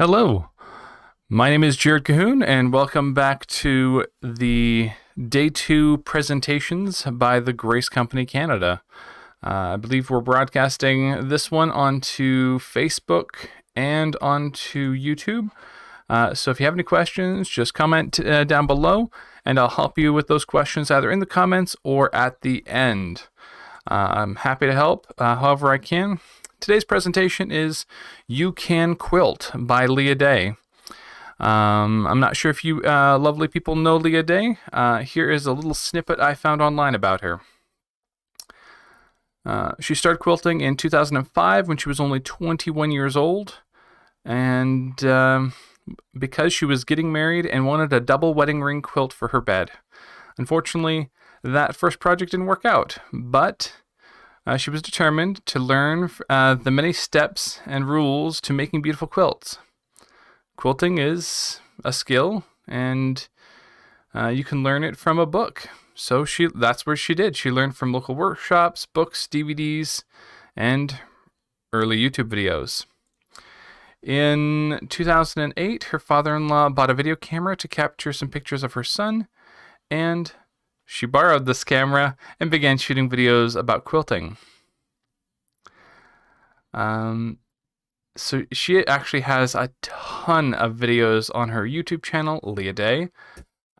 Hello, my name is Jared Cahoon, and welcome back to the Day 2 presentations by the Grace Company Canada. I believe we're broadcasting this one onto Facebook and onto YouTube. So if you have any questions, just comment down below, and I'll help you with those questions either in the comments or at the end. I'm happy to help however I can. Today's presentation is You Can Quilt by Leah Day. I'm not sure if you lovely people know Leah Day. Here is a little snippet I found online about her. She started quilting in 2005 when she was only 21 years old, and because she was getting married and wanted a double wedding ring quilt for her bed. Unfortunately, that first project didn't work out, but she was determined to learn the many steps and rules to making beautiful quilts. Quilting is a skill, and you can learn it from a book. So that's where she did. She learned from local workshops, books, DVDs, and early YouTube videos. In 2008, her father-in-law bought a video camera to capture some pictures of her son, and she borrowed this camera and began shooting videos about quilting. So she actually has a ton of videos on her YouTube channel, Leah Day.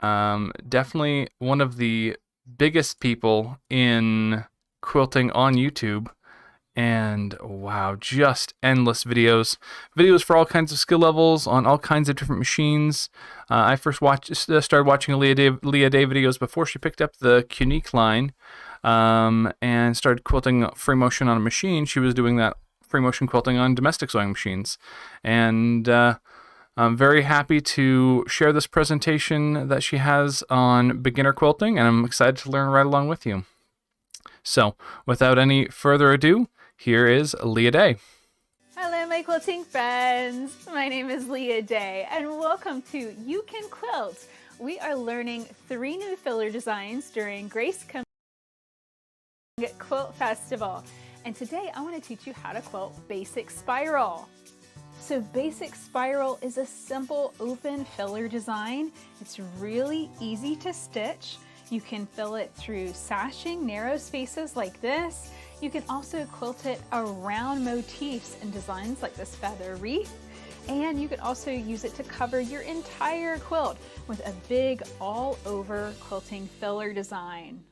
Definitely one of the biggest people in quilting on YouTube. And wow, just endless videos. Videos for all kinds of skill levels on all kinds of different machines. I first started watching Leah Day videos before she picked up the Unique line and started quilting free motion on a machine. She was doing that free motion quilting on domestic sewing machines. And I'm very happy to share this presentation that she has on beginner quilting, and I'm excited to learn right along with you. So, without any further ado, here is Leah Day. Hello, my quilting friends. My name is Leah Day, and welcome to You Can Quilt. We are learning 3 new filler designs during Grace Company Quilt Festival. And today I want to teach you how to quilt Basic Spiral. So Basic Spiral is a simple open filler design. It's really easy to stitch. You can fill it through sashing narrow spaces like this. You can also quilt it around motifs and designs like this feather wreath. And you can also use it to cover your entire quilt with a big all-over quilting filler design.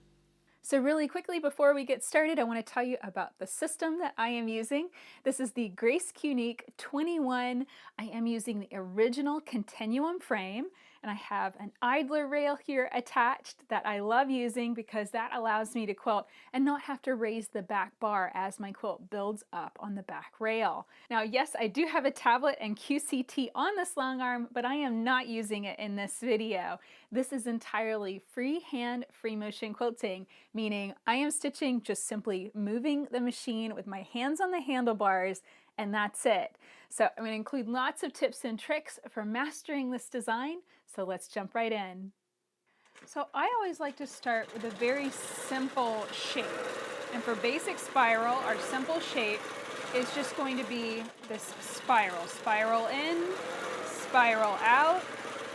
So really quickly before we get started, I want to tell you about the system that I am using. This is the Grace Unique 21. I am using the original continuum frame, and I have an idler rail here attached that I love using because that allows me to quilt and not have to raise the back bar as my quilt builds up on the back rail. Now, yes, I do have a tablet and QCT on this long arm, but I am not using it in this video. This is entirely freehand, free motion quilting, meaning I am stitching just simply moving the machine with my hands on the handlebars, and that's it. So I'm going to include lots of tips and tricks for mastering this design, so let's jump right in. So I always like to start with a very simple shape. And for Basic Spiral, our simple shape is just going to be this spiral. Spiral in, spiral out,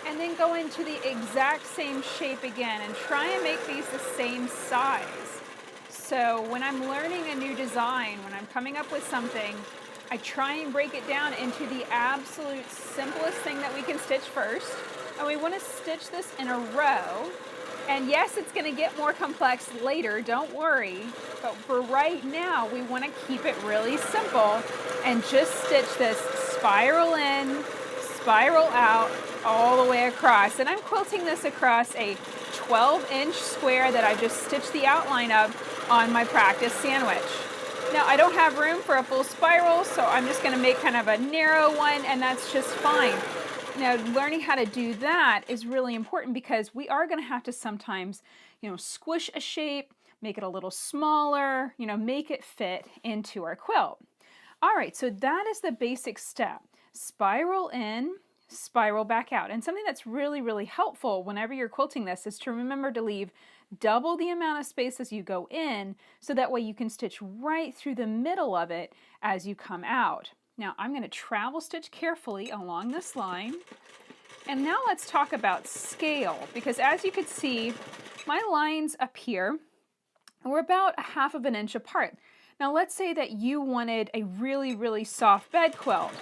and then go into the exact same shape again and try and make these the same size. So when I'm learning a new design, when I'm coming up with something, I try and break it down into the absolute simplest thing that we can stitch first. And we want to stitch this in a row. And yes, it's going to get more complex later, don't worry. But for right now, we want to keep it really simple and just stitch this spiral in, spiral out, all the way across. And I'm quilting this across a 12-inch square that I just stitched the outline of on my practice sandwich. Now, I don't have room for a full spiral, so I'm just going to make kind of a narrow one, and that's just fine. Now, learning how to do that is really important because we are going to have to sometimes, squish a shape, make it a little smaller, make it fit into our quilt. All right, so that is the basic step. Spiral in, spiral back out. And something that's really, really helpful whenever you're quilting this is to remember to leave double the amount of space as you go in, so that way you can stitch right through the middle of it as you come out. Now I'm going to travel stitch carefully along this line. And now let's talk about scale, because as you can see, my lines up here were about 1/2 inch apart. Now let's say that you wanted a really, really soft bed quilt.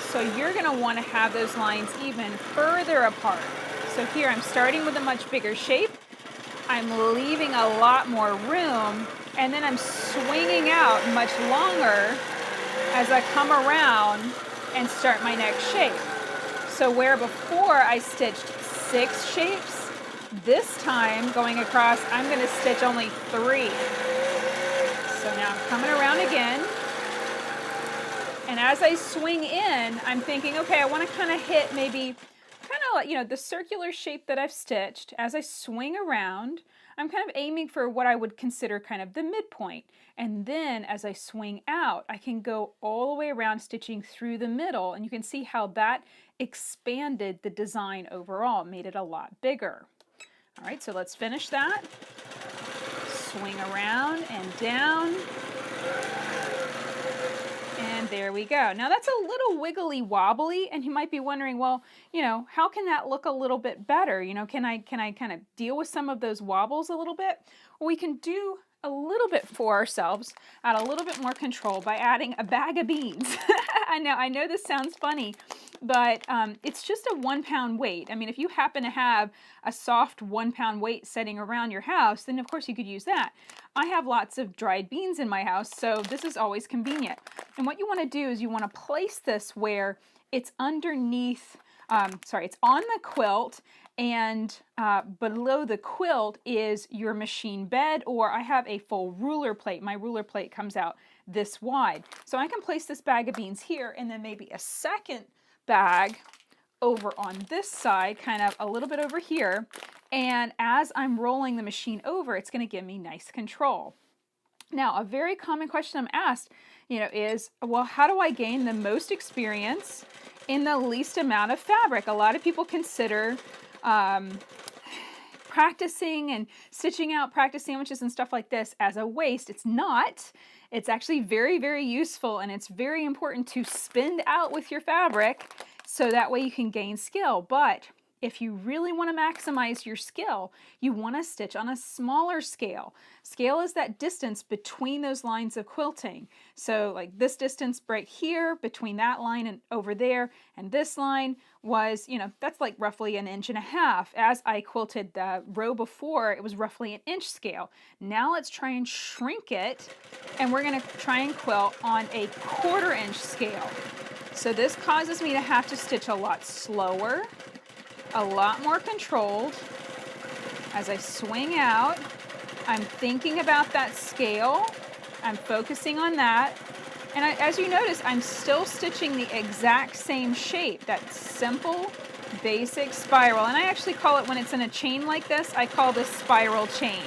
So you're going to want to have those lines even further apart. So here I'm starting with a much bigger shape. I'm leaving a lot more room, and then I'm swinging out much longer as I come around and start my next shape. So where before I stitched 6 shapes, this time going across, I'm going to stitch only 3. So now I'm coming around again. And as I swing in, I'm thinking, okay, I want to kind of hit maybe kind of like, the circular shape that I've stitched. As I swing around, I'm kind of aiming for what I would consider kind of the midpoint. And then as I swing out, I can go all the way around stitching through the middle. And you can see how that expanded the design overall, made it a lot bigger. All right, so let's finish that. Swing around and down. And there we go. Now that's a little wiggly wobbly, and you might be wondering, well, how can that look a little bit better? Can I kind of deal with some of those wobbles a little bit? Well, we can do a little bit for ourselves, add a little bit more control by adding a bag of beans. I know this sounds funny, but it's just a 1 pound weight. I mean, if you happen to have a soft 1 pound weight sitting around your house, then of course you could use that. I have lots of dried beans in my house, so this is always convenient. And what you want to do is you want to place this where it's underneath, it's on the quilt, and below the quilt is your machine bed, or I have a full ruler plate. My ruler plate comes out this wide. So I can place this bag of beans here, and then maybe a second bag over on this side, kind of a little bit over here. And as I'm rolling the machine over, it's going to give me nice control. Now, a very common question I'm asked, is, well, how do I gain the most experience in the least amount of fabric? A lot of people consider practicing and stitching out practice sandwiches and stuff like this as a waste. It's not. It's actually very, very useful, and it's very important to spend out with your fabric so that way you can gain skill. But if you really want to maximize your skill, you want to stitch on a smaller scale. Scale is that distance between those lines of quilting. So like this distance right here between that line and over there, and this line was, that's like roughly 1.5 inches. As I quilted the row before, it was roughly 1 inch scale. Now let's try and shrink it, and we're going to try and quilt on a 1/4 inch scale. So this causes me to have to stitch a lot slower, a lot more controlled. As I swing out, I'm thinking about that scale. I'm focusing on that. And as you notice, I'm still stitching the exact same shape, that simple, basic spiral. And I actually call it, when it's in a chain like this, I call this spiral chain.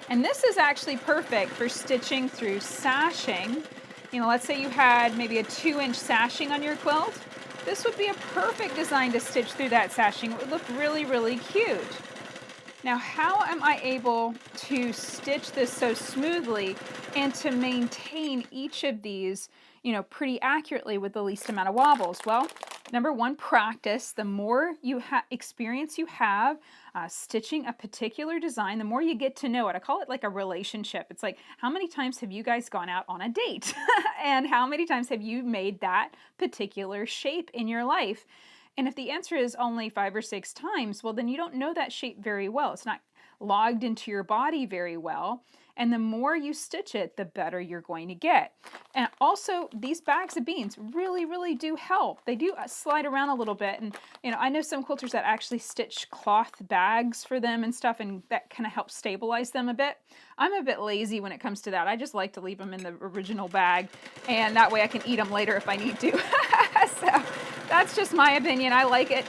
And this is actually perfect for stitching through sashing. Let's say you had maybe a 2-inch sashing on your quilt. This would be a perfect design to stitch through that sashing. It would look really, really cute. Now, how am I able to stitch this so smoothly and to maintain each of these, pretty accurately with the least amount of wobbles? Well, number one, practice. The more experience you have stitching a particular design, the more you get to know it. I call it like a relationship. It's like, how many times have you guys gone out on a date? And how many times have you made that particular shape in your life? And if the answer is only 5 or 6 times, well, then you don't know that shape very well. It's not logged into your body very well. And the more you stitch it, the better you're going to get. And also, these bags of beans really, really do help. They do slide around a little bit. And, I know some quilters that actually stitch cloth bags for them and stuff, and that kind of helps stabilize them a bit. I'm a bit lazy when it comes to that. I just like to leave them in the original bag, and that way I can eat them later if I need to. So that's just my opinion. I like it,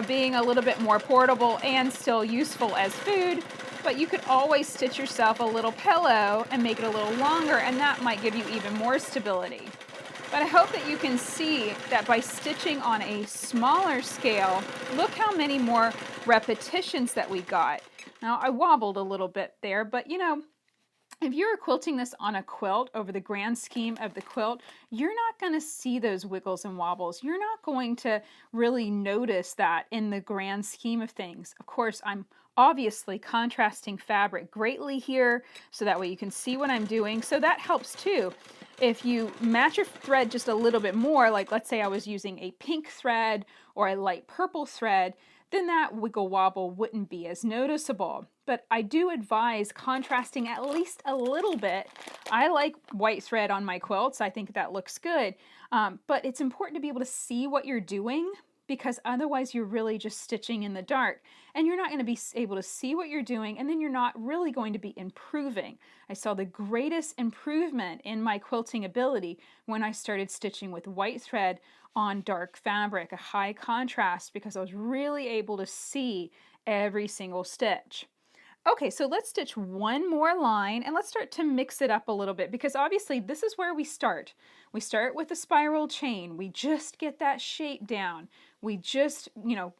being a little bit more portable and still useful as food. But you could always stitch yourself a little pillow and make it a little longer, and that might give you even more stability. But I hope that you can see that by stitching on a smaller scale, look how many more repetitions that we got. Now, I wobbled a little bit there, but If you're quilting this on a quilt over the grand scheme of the quilt, you're not going to see those wiggles and wobbles. You're not going to really notice that in the grand scheme of things. Of course, I'm obviously contrasting fabric greatly here so that way you can see what I'm doing. So that helps too. If you match your thread just a little bit more, like let's say I was using a pink thread or a light purple thread, then that wiggle wobble wouldn't be as noticeable. But I do advise contrasting at least a little bit. I like white thread on my quilts. I think that looks good. But it's important to be able to see what you're doing, because otherwise you're really just stitching in the dark and you're not going to be able to see what you're doing, and then you're not really going to be improving. I saw the greatest improvement in my quilting ability when I started stitching with white thread on dark fabric, a high contrast, because I was really able to see every single stitch. Okay, so let's stitch one more line and let's start to mix it up a little bit, because obviously this is where we start. We start with a spiral chain. We just get that shape down. We just,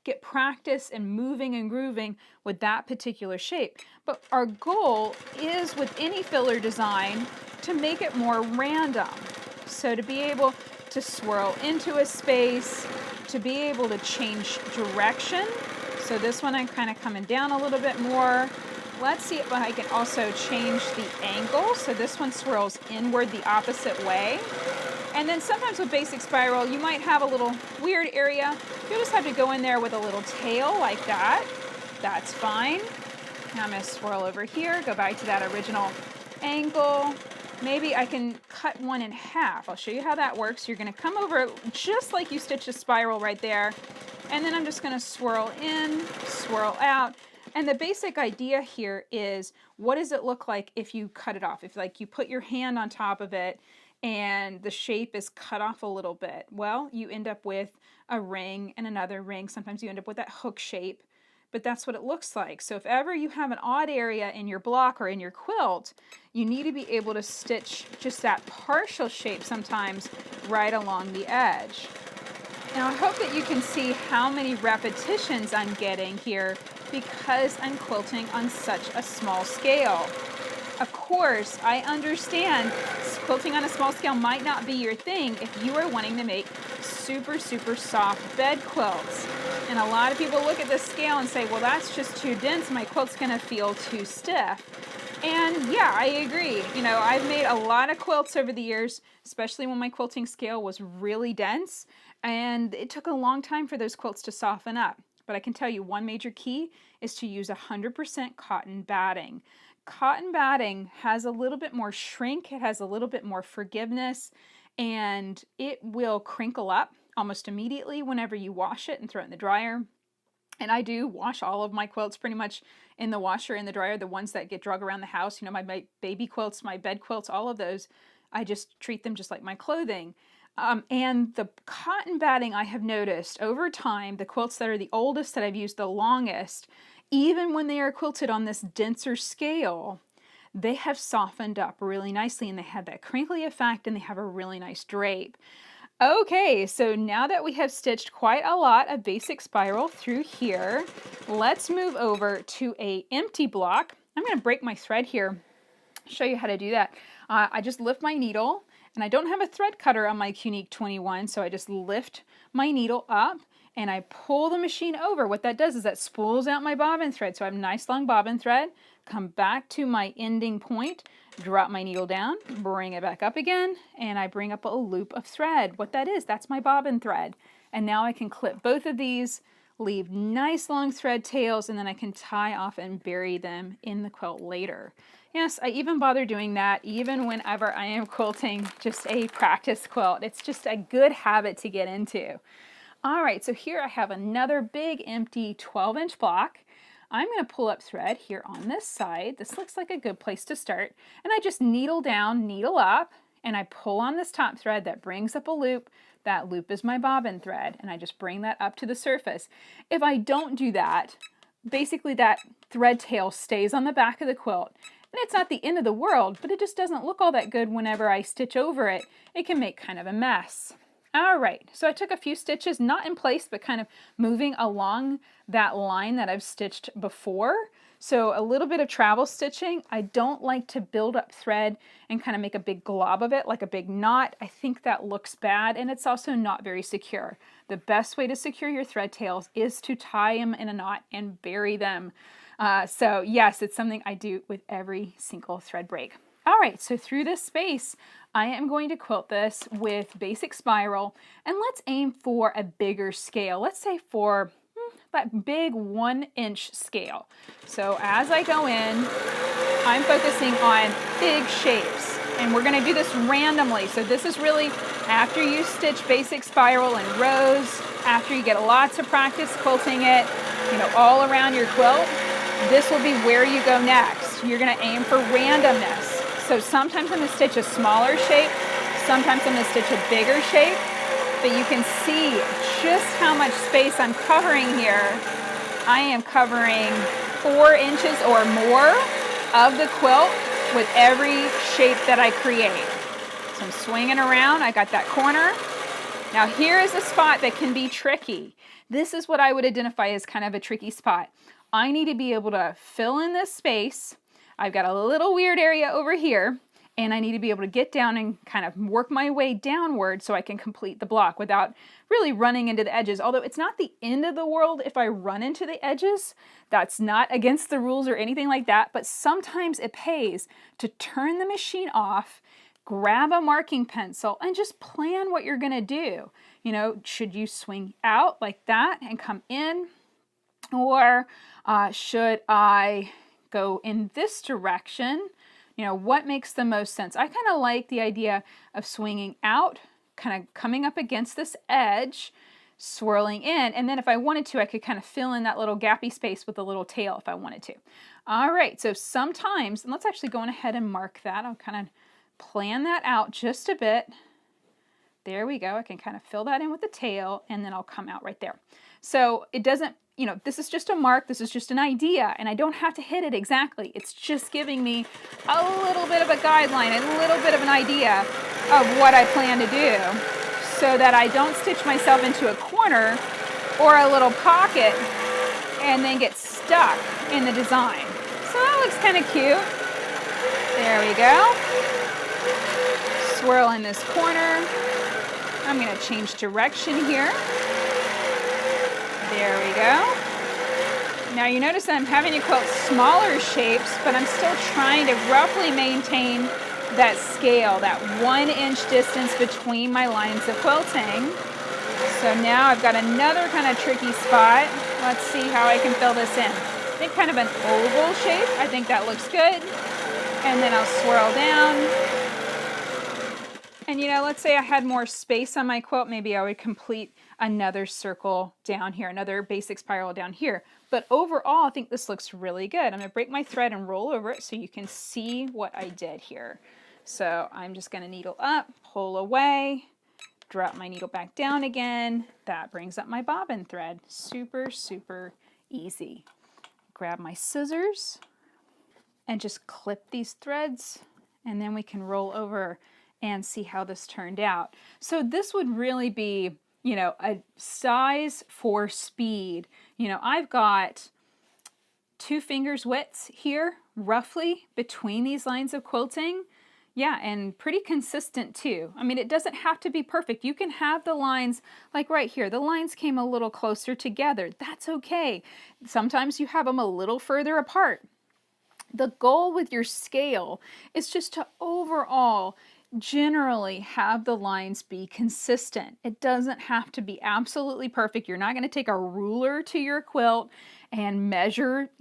get practice and moving and grooving with that particular shape. But our goal is with any filler design to make it more random. So to be able to swirl into a space, to be able to change direction. So this one I'm kind of coming down a little bit more. Let's see if I can also change the angle. So this one swirls inward the opposite way. And then sometimes with basic spiral, you might have a little weird area. You'll just have to go in there with a little tail like that. That's fine. Now I'm going to swirl over here, go back to that original angle. Maybe I can cut one in half. I'll show you how that works. You're going to come over just like you stitched a spiral right there. And then I'm just going to swirl in, swirl out. And the basic idea here is, what does it look like if you cut it off? If like you put your hand on top of it and the shape is cut off a little bit, well, you end up with a ring and another ring. Sometimes you end up with that hook shape, but that's what it looks like. So if ever you have an odd area in your block or in your quilt, you need to be able to stitch just that partial shape sometimes right along the edge. Now I hope that you can see how many repetitions I'm getting here because I'm quilting on such a small scale. Of course, I understand quilting on a small scale might not be your thing if you are wanting to make super, super soft bed quilts. And a lot of people look at this scale and say, well, that's just too dense. My quilt's going to feel too stiff. And yeah, I agree. I've made a lot of quilts over the years, especially when my quilting scale was really dense. And it took a long time for those quilts to soften up. But I can tell you one major key is to use 100% cotton batting. Cotton batting has a little bit more shrink, it has a little bit more forgiveness, and it will crinkle up almost immediately whenever you wash it and throw it in the dryer. And I do wash all of my quilts pretty much in the washer, in the dryer, the ones that get drug around the house, my baby quilts, my bed quilts, all of those. I just treat them just like my clothing. And the cotton batting, I have noticed over time, the quilts that are the oldest that I've used the longest, even when they are quilted on this denser scale, they have softened up really nicely and they have that crinkly effect and they have a really nice drape. Okay, so now that we have stitched quite a lot of basic spiral through here, let's move over to an empty block. I'm going to break my thread here, show you how to do that. I just lift my needle, and I don't have a thread cutter on my Unique 21, so I just lift my needle up and I pull the machine over. What that does is that spools out my bobbin thread. So I have a nice long bobbin thread, come back to my ending point, drop my needle down, bring it back up again, and I bring up a loop of thread. What that is, that's my bobbin thread. And now I can clip both of these, leave nice long thread tails, and then I can tie off and bury them in the quilt later. Yes, I even bother doing that even whenever I am quilting just a practice quilt. It's just a good habit to get into. All right, so here I have another big empty 12-inch block. I'm going to pull up thread here on this side. This looks like a good place to start. And I just needle down, needle up, and I pull on this top thread that brings up a loop. That loop is my bobbin thread, and I just bring that up to the surface. If I don't do that, basically that thread tail stays on the back of the quilt. And it's not the end of the world, but it just doesn't look all that good whenever I stitch over it. It can make kind of a mess. All right, so I took a few stitches, not in place, but kind of moving along that line that I've stitched before. So a little bit of travel stitching. I don't like to build up thread and kind of make a big glob of it, like a big knot. I think that looks bad, and it's also not very secure. The best way to secure your thread tails is to tie them in a knot and bury them. So yes, it's something I do with every single thread break. All right, so through this space, I am going to quilt this with basic spiral, and let's aim for a bigger scale. Let's say for that big 1-inch scale. So as I go in, I'm focusing on big shapes, and we're going to do this randomly. So this is really after you stitch basic spiral in rows, after you get lots of practice quilting it, all around your quilt. This will be where you go next. You're going to aim for randomness. So sometimes I'm going to stitch a smaller shape, sometimes I'm going to stitch a bigger shape, but you can see just how much space I'm covering here. I am covering 4 inches or more of the quilt with every shape that I create. So I'm swinging around, I got that corner. Now here is a spot that can be tricky. This is what I would identify as kind of a tricky spot. I need to be able to fill in this space. I've got a little weird area over here, and I need to be able to get down and kind of work my way downward so I can complete the block without really running into the edges. Although it's not the end of the world if I run into the edges. That's not against the rules or anything like that, but sometimes it pays to turn the machine off, grab a marking pencil, and just plan what you're gonna do. Should you swing out like that and come in? Or should I go in this direction? What makes the most sense? I kind of like the idea of swinging out, kind of coming up against this edge, swirling in, and then if I wanted to, I could kind of fill in that little gappy space with a little tail if I wanted to. All right, so sometimes, and let's actually go on ahead and mark that. I'll kind of plan that out just a bit. There we go. I can kind of fill that in with the tail, and then I'll come out right there. So it doesn't, this is just a mark, this is just an idea, and I don't have to hit it exactly. It's just giving me a little bit of a guideline, a little bit of an idea of what I plan to do so that I don't stitch myself into a corner or a little pocket and then get stuck in the design. So that looks kind of cute. There we go. Swirl in this corner. I'm going to change direction here. There we go. Now you notice that I'm having to quilt smaller shapes, but I'm still trying to roughly maintain that scale, that 1-inch distance between my lines of quilting. So now I've got another kind of tricky spot. Let's see how I can fill this in. I think kind of an oval shape. I think that looks good. And then I'll swirl down. And let's say I had more space on my quilt, maybe I would complete another circle down here, another basic spiral down here. But overall, I think this looks really good. I'm gonna break my thread and roll over it so you can see what I did here. So I'm just gonna needle up, pull away, drop my needle back down again. That brings up my bobbin thread. Super, super easy. Grab my scissors and just clip these threads, and then we can roll over and see how this turned out. So this would really be, a size for speed. I've got 2 fingers widths here, roughly, between these lines of quilting. Yeah, and pretty consistent too. I mean, it doesn't have to be perfect. You can have the lines, like right here, the lines came a little closer together. That's okay. Sometimes you have them a little further apart. The goal with your scale is just to overall generally have the lines be consistent. It doesn't have to be absolutely perfect. You're not going to take a ruler to your quilt and measure,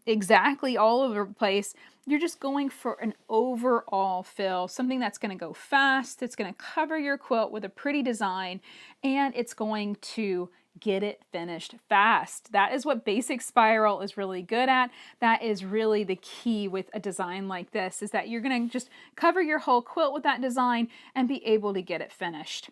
exactly all over the place. You're just going for an overall fill, something that's going to go fast, it's going to cover your quilt with a pretty design, and it's going to get it finished fast. That is what basic spiral is really good at. That is really the key with a design like this, is that you're going to just cover your whole quilt with that design and be able to get it finished.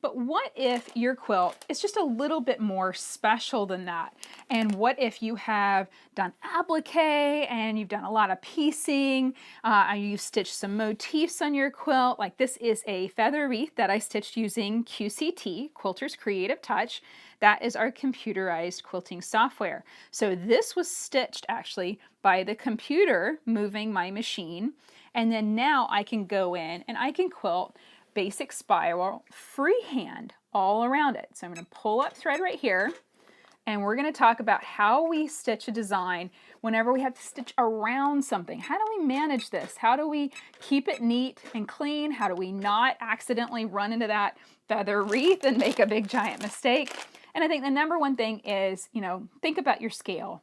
But what if your quilt is just a little bit more special than that? And what if you have done applique and you've done a lot of piecing, you've stitched some motifs on your quilt, like this is a feather wreath that I stitched using QCT, Quilter's Creative Touch. That is our computerized quilting software. So this was stitched actually by the computer moving my machine. And then now I can go in and I can quilt basic spiral freehand all around it. So I'm going to pull up thread right here, and we're going to talk about how we stitch a design whenever we have to stitch around something. How do we manage this? How do we keep it neat and clean? How do we not accidentally run into that feather wreath and make a big giant mistake? And I think the number one thing is, think about your scale.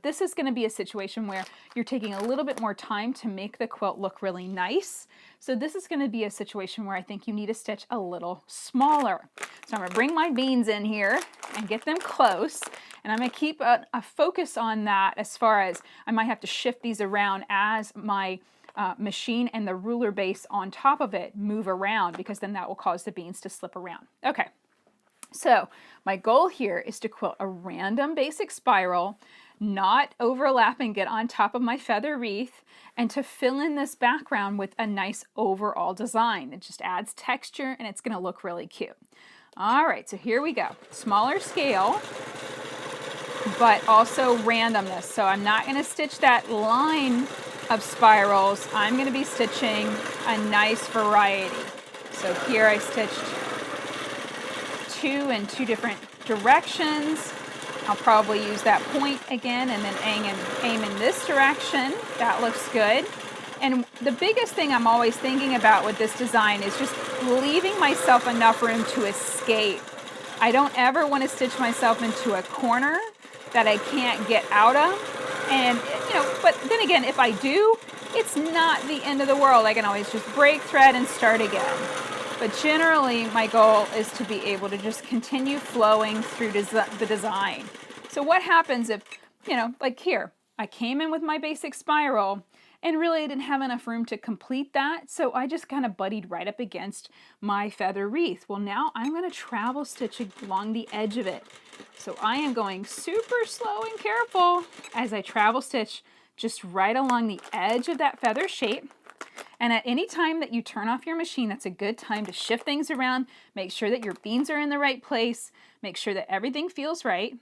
This is going to be a situation where you're taking a little bit more time to make the quilt look really nice. So this is going to be a situation where I think you need to stitch a little smaller. So I'm going to bring my beans in here and get them close. And I'm going to keep a focus on that, as far as I might have to shift these around as my machine and the ruler base on top of it move around, because then that will cause the beans to slip around. Okay. So my goal here is to quilt a random basic spiral, not overlap and get on top of my feather wreath, and to fill in this background with a nice overall design. It just adds texture and it's going to look really cute. All right, so here we go. Smaller scale, but also randomness. So I'm not going to stitch that line of spirals. I'm going to be stitching a nice variety. So here I stitched 2 in 2 different directions. I'll probably use that point again and then aim in this direction. That looks good. And the biggest thing I'm always thinking about with this design is just leaving myself enough room to escape. I don't ever want to stitch myself into a corner that I can't get out of. And, but then again, if I do, it's not the end of the world. I can always just break thread and start again. But generally, my goal is to be able to just continue flowing through the design. So what happens if, like here, I came in with my basic spiral and really I didn't have enough room to complete that, so I just kind of buddied right up against my feather wreath. Well, now I'm going to travel stitch along the edge of it. So I am going super slow and careful as I travel stitch just right along the edge of that feather shape. And at any time that you turn off your machine, that's a good time to shift things around, make sure that your beans are in the right place, make sure that everything feels right,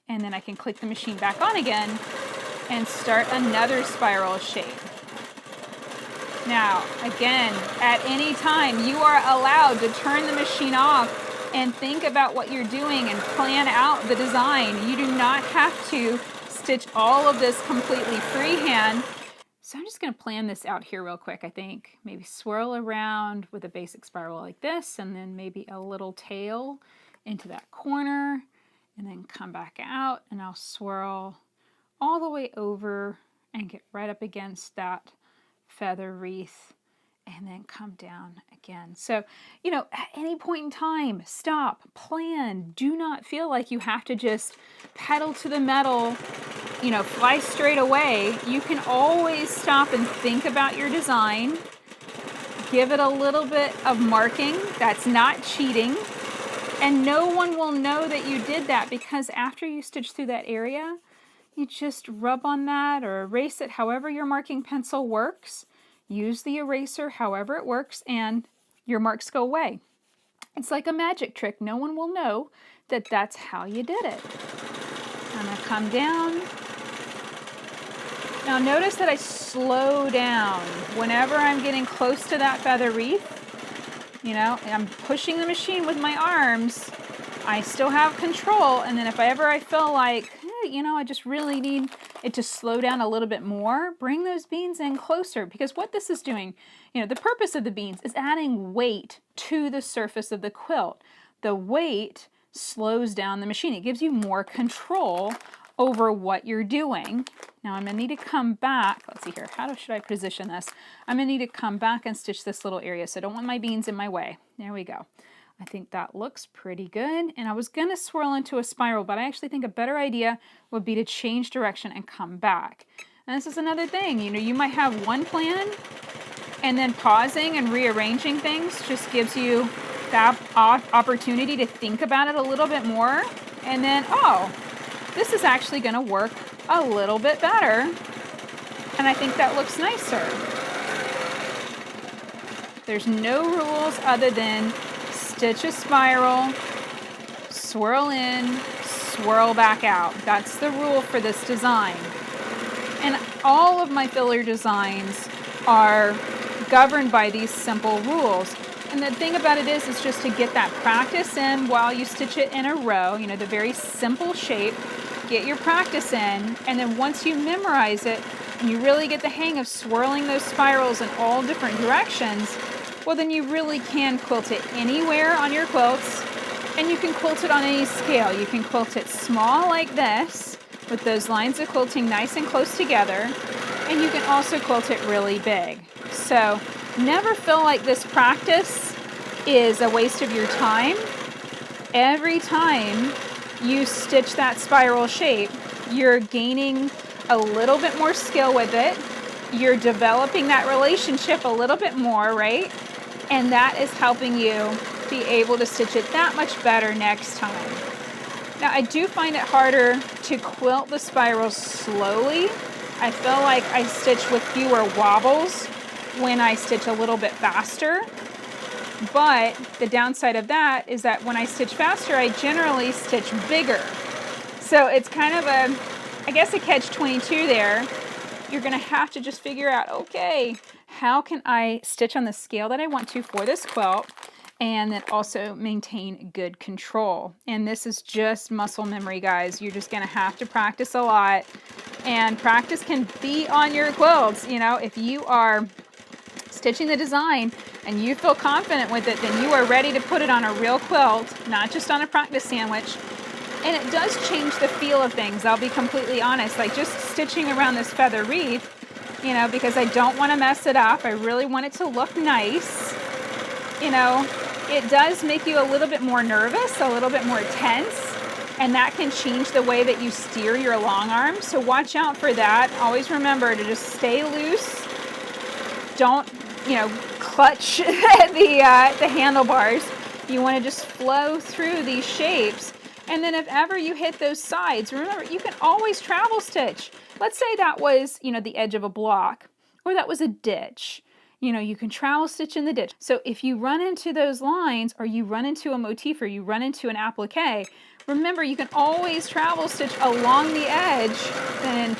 and then I can click the machine back on again and start another spiral shape. Now, again, at any time, you are allowed to turn the machine off and think about what you're doing and plan out the design. You do not have to stitch all of this completely freehand. So I'm just going to plan this out here real quick. I think maybe swirl around with a basic spiral like this, and then maybe a little tail into that corner, and then come back out, and I'll swirl all the way over and get right up against that feather wreath, and then come down again. So, at any point in time, stop, plan. Do not feel like you have to just pedal to the metal, fly straight away. You can always stop and think about your design. Give it a little bit of marking. That's not cheating. And no one will know that you did that, because after you stitch through that area, you just rub on that or erase it however your marking pencil works. Use the eraser however it works, and your marks go away. It's like a magic trick. No one will know that that's how you did it. I'm going to come down. Now notice that I slow down whenever I'm getting close to that feather wreath. I'm pushing the machine with my arms. I still have control, and then if I feel like, I just really need it to slow down a little bit more, bring those beans in closer, because what this is doing, the purpose of the beans is adding weight to the surface of the quilt. The weight slows down the machine. It gives you more control over what you're doing. Now I'm going to need to come back. Let's see here. Should I position this? I'm going to need to come back and stitch this little area, so I don't want my beans in my way. There we go. I think that looks pretty good. And I was going to swirl into a spiral, but I actually think a better idea would be to change direction and come back. And this is another thing. You might have one plan, and then pausing and rearranging things just gives you that opportunity to think about it a little bit more, and then, oh, this is actually going to work a little bit better, and I think that looks nicer. There's no rules other than stitch a spiral, swirl in, swirl back out. That's the rule for this design. And all of my filler designs are governed by these simple rules. And the thing about it is just to get that practice in while you stitch it in a row, you know, the very simple shape, get your practice in, and then once you memorize it, and you really get the hang of swirling those spirals in all different directions, well, then you really can quilt it anywhere on your quilts, and you can quilt it on any scale. You can quilt it small like this, with those lines of quilting nice and close together, and you can also quilt it really big. So never feel like this practice is a waste of your time. Every time you stitch that spiral shape, you're gaining a little bit more skill with it. You're developing that relationship a little bit more, right? And that is helping you be able to stitch it that much better next time. Now, I do find it harder to quilt the spirals slowly. I feel like I stitch with fewer wobbles when I stitch a little bit faster. But the downside of that is that when I stitch faster, I generally stitch bigger. So it's kind of I guess a catch-22 there. You're going to have to just figure out, okay, how can I stitch on the scale that I want to for this quilt, and then also maintain good control. And this is just muscle memory, guys. You're just going to have to practice a lot, and practice can be on your quilts. You know, if you are stitching the design and you feel confident with it, then you are ready to put it on a real quilt, not just on a practice sandwich. And it does change the feel of things, I'll be completely honest. Like just stitching around this feather wreath, you know, because I don't want to mess it up. I really want it to look nice. You know, it does make you a little bit more nervous, a little bit more tense, and that can change the way that you steer your long arm. So watch out for that. Always remember to just stay loose. Don't, you know, clutch the handlebars. You want to just flow through these shapes. And then if ever you hit those sides, remember, you can always travel stitch. Let's say that was, you know, the edge of a block, or that was a ditch. You know, you can travel stitch in the ditch. So if you run into those lines, or you run into a motif, or you run into an applique, remember, you can always travel stitch along the edge, then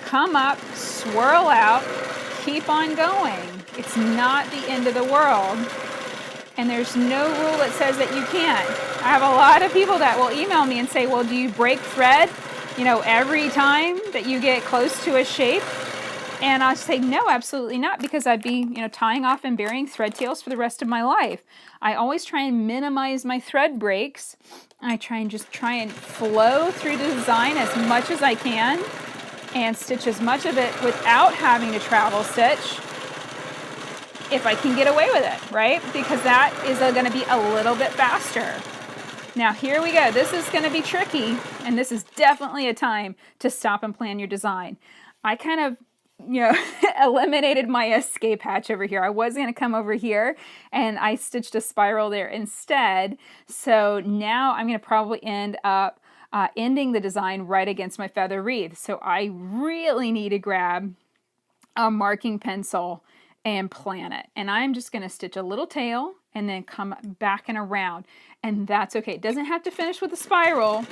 come up, swirl out, keep on going. It's not the end of the world. And there's no rule that says that you can't. I have a lot of people that will email me and say, well, do you break thread, you know, every time that you get close to a shape? And I say, no, absolutely not, because I'd be, you know, tying off and burying thread tails for the rest of my life. I always try and minimize my thread breaks. I try and flow through the design as much as I can and stitch as much of it without having to travel stitch, if I can get away with it, right? Because that is going to be a little bit faster. Now here we go. This is going to be tricky, and this is definitely a time to stop and plan your design. I kind of, you know, eliminated my escape hatch over here. I was going to come over here, and I stitched a spiral there instead. So now I'm going to probably end up ending the design right against my feather wreath. So I really need to grab a marking pencil and plan it. And I'm just going to stitch a little tail and then come back and around. And that's okay. It doesn't have to finish with a spiral.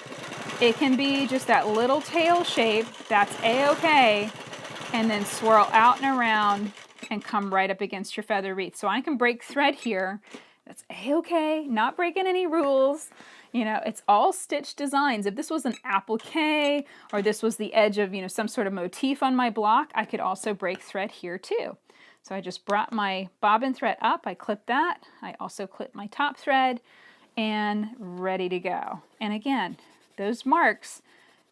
It can be just that little tail shape. That's a-okay. And then swirl out and around and come right up against your feather wreath. So I can break thread here. That's a-okay. Not breaking any rules. You know, it's all stitch designs. If this was an applique, or this was the edge of, you know, some sort of motif on my block, I could also break thread here too. So I just brought my bobbin thread up, I clipped that, I also clipped my top thread, and ready to go. And again, those marks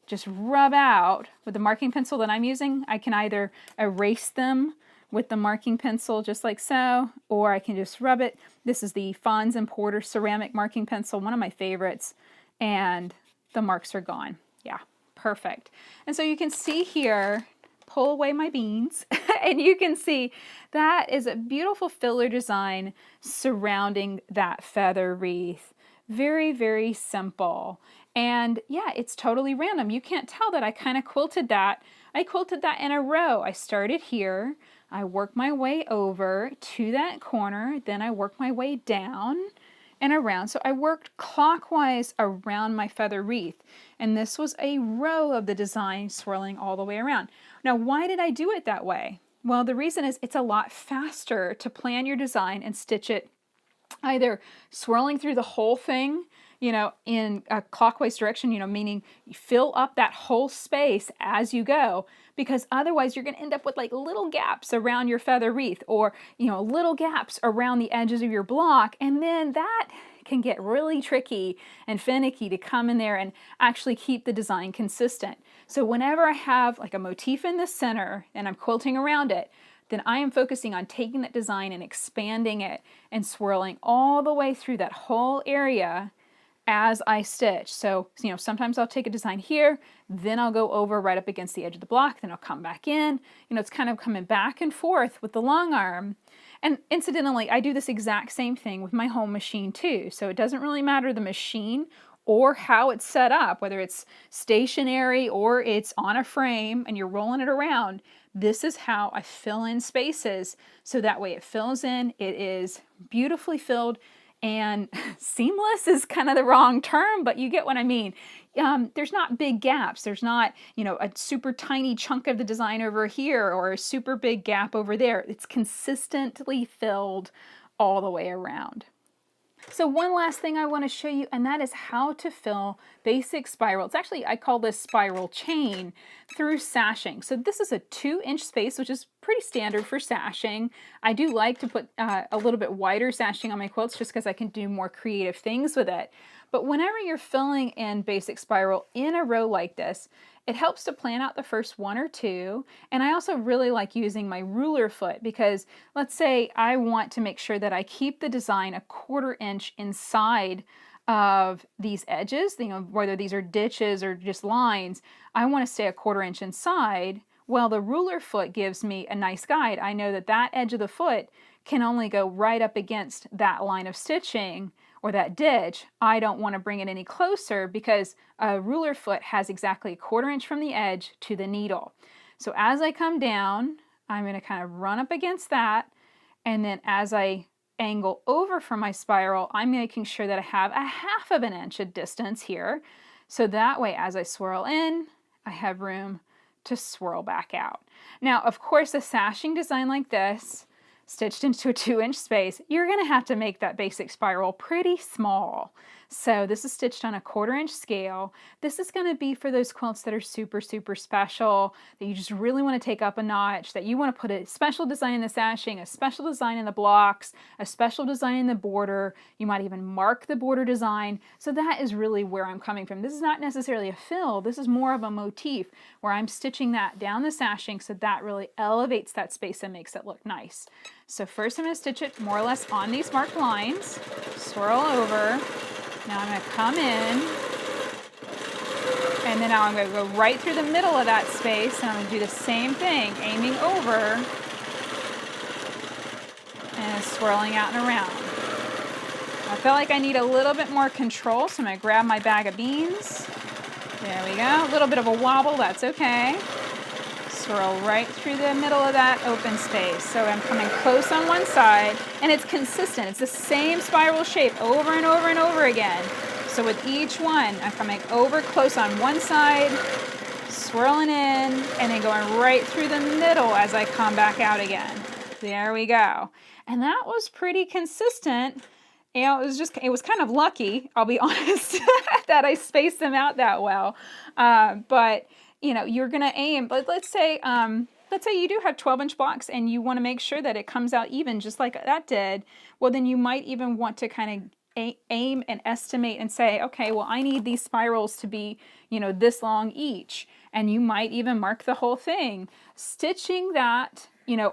just rub out with the marking pencil that I'm using. I can either erase them with the marking pencil just like so, or I can just rub it. This is the Fons and Porter ceramic marking pencil, one of my favorites, and the marks are gone. Yeah, perfect. And so you can see here, pull away my beans and you can see that is a beautiful filler design surrounding that feather wreath. Very, very simple. And yeah, it's totally random. You can't tell that I kind of quilted that. I quilted that in a row. I started here, I worked my way over to that corner, then I worked my way down and around. So I worked clockwise around my feather wreath. And this was a row of the design swirling all the way around. Now, why did I do it that way? Well, the reason is it's a lot faster to plan your design and stitch it either swirling through the whole thing, in a clockwise direction, meaning you fill up that whole space as you go, because otherwise you're going to end up with like little gaps around your feather wreath or, little gaps around the edges of your block. And then that can get really tricky and finicky to come in there and actually keep the design consistent. So whenever I have like a motif in the center and I'm quilting around it, then I am focusing on taking that design and expanding it and swirling all the way through that whole area as I stitch. So, sometimes I'll take a design here, then I'll go over right up against the edge of the block, then I'll come back in. It's kind of coming back and forth with the long arm. And incidentally, I do this exact same thing with my home machine too. So it doesn't really matter the machine or how it's set up, whether it's stationary or it's on a frame and you're rolling it around. This is how I fill in spaces so that way it fills in, it is beautifully filled, and seamless is kind of the wrong term, but you get what I mean. There's not big gaps. There's not, a super tiny chunk of the design over here or a super big gap over there. It's consistently filled all the way around. So one last thing I want to show you, and that is how to fill basic spiral. It's actually, I call this spiral chain through sashing. So this is a 2-inch space, which is pretty standard for sashing. I do like to put a little bit wider sashing on my quilts just because I can do more creative things with it. But whenever you're filling in basic spiral in a row like this, it helps to plan out the first 1 or 2. And I also really like using my ruler foot because let's say I want to make sure that I keep the design 1/4 inch inside of these edges, whether these are ditches or just lines, I want to stay 1/4 inch inside. Well, the ruler foot gives me a nice guide. I know that that edge of the foot can only go right up against that line of stitching or that ditch. I don't want to bring it any closer because a ruler foot has exactly 1/4 inch from the edge to the needle. So as I come down, I'm going to kind of run up against that, and then as I angle over from my spiral, I'm making sure that I have 1/2 inch of distance here. So that way, as I swirl in, I have room to swirl back out. Now, of course, a sashing design like this, stitched into a 2-inch space, you're going to have to make that basic spiral pretty small. So this is stitched on a 1/4 inch scale. This is going to be for those quilts that are super, super special, that you just really want to take up a notch, that you want to put a special design in the sashing, a special design in the blocks, a special design in the border. You might even mark the border design. So that is really where I'm coming from. This is not necessarily a fill. This is more of a motif where I'm stitching that down the sashing so that really elevates that space and makes it look nice. So first I'm going to stitch it more or less on these marked lines, swirl over. Now I'm going to come in, and then now I'm going to go right through the middle of that space, and I'm going to do the same thing, aiming over and swirling out and around. I feel like I need a little bit more control, so I'm going to grab my bag of beans. There we go. A little bit of a wobble, that's okay. Swirl right through the middle of that open space. So I'm coming close on one side, and it's consistent. It's the same spiral shape over and over and over again. So with each one, I'm coming over close on one side, swirling in, and then going right through the middle as I come back out again. There we go. And that was pretty consistent. It was kind of lucky, I'll be honest, that I spaced them out that well. But you're going to aim, but let's say you do have 12-inch blocks and you want to make sure that it comes out even just like that did. Well, then you might even want to kind of aim and estimate and say, okay, well, I need these spirals to be, this long each. And you might even mark the whole thing. Stitching that,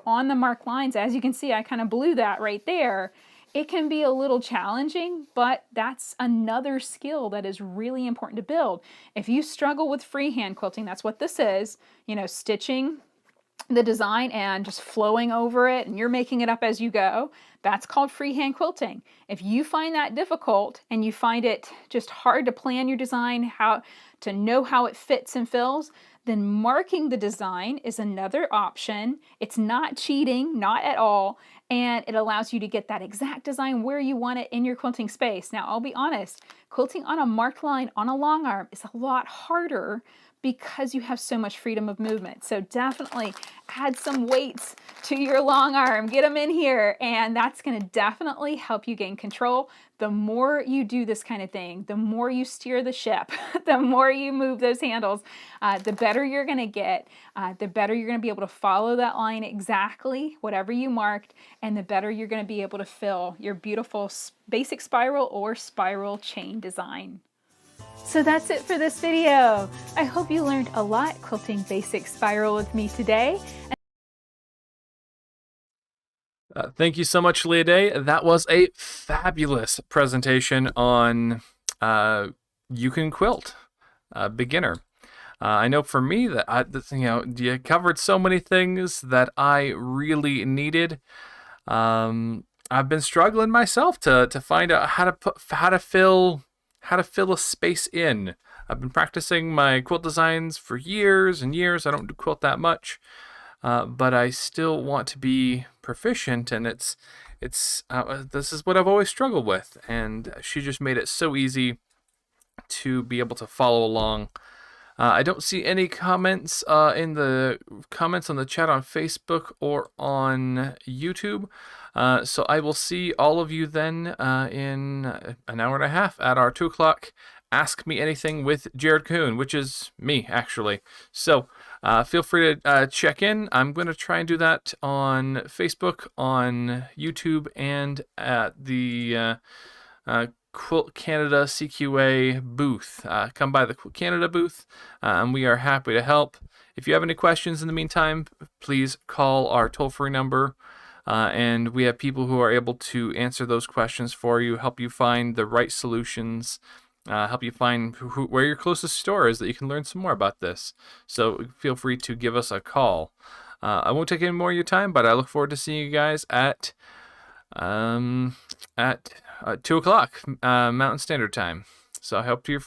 on the marked lines, as you can see, I kind of blew that right there. It can be a little challenging, but that's another skill that is really important to build. If you struggle with freehand quilting, that's what this is, stitching the design and just flowing over it and you're making it up as you go, that's called freehand quilting. If you find that difficult and you find it just hard to plan your design, how to know how it fits and fills, then marking the design is another option. It's not cheating, not at all, and it allows you to get that exact design where you want it in your quilting space. Now, I'll be honest, quilting on a marked line on a long arm is a lot harder because you have so much freedom of movement. So definitely add some weights to your long arm, get them in here, and that's gonna definitely help you gain control. The more you do this kind of thing, the more you steer the ship, the more you move those handles, the better you're gonna get, the better you're gonna be able to follow that line exactly, whatever you marked, and the better you're gonna be able to fill your beautiful basic spiral or spiral chain design. So that's it for this video. I hope you learned a lot quilting basic spiral with me today. Thank you so much, Leah Day. That was a fabulous presentation on You Can Quilt, beginner. I know for me that you covered so many things that I really needed. I've been struggling myself to find out how to fill a space in. I've been practicing my quilt designs for years and years. I don't do quilt that much, but I still want to be proficient, and this is what I've always struggled with, and she just made it so easy to be able to follow along. I don't see any comments in the comments on the chat on Facebook or on YouTube. So I will see all of you then in an hour and a half at our 2 o'clock Ask Me Anything with Jared Kuhn, which is me, actually. So feel free to check in. I'm going to try and do that on Facebook, on YouTube, and at the Quilt Canada CQA booth. Come by the Quilt Canada booth, and we are happy to help. If you have any questions in the meantime, please call our toll-free number, and we have people who are able to answer those questions for you, help you find the right solutions, help you find where your closest store is that you can learn some more about this. So feel free to give us a call. I won't take any more of your time, but I look forward to seeing you guys at 2 o'clock Mountain Standard Time. So I hope you're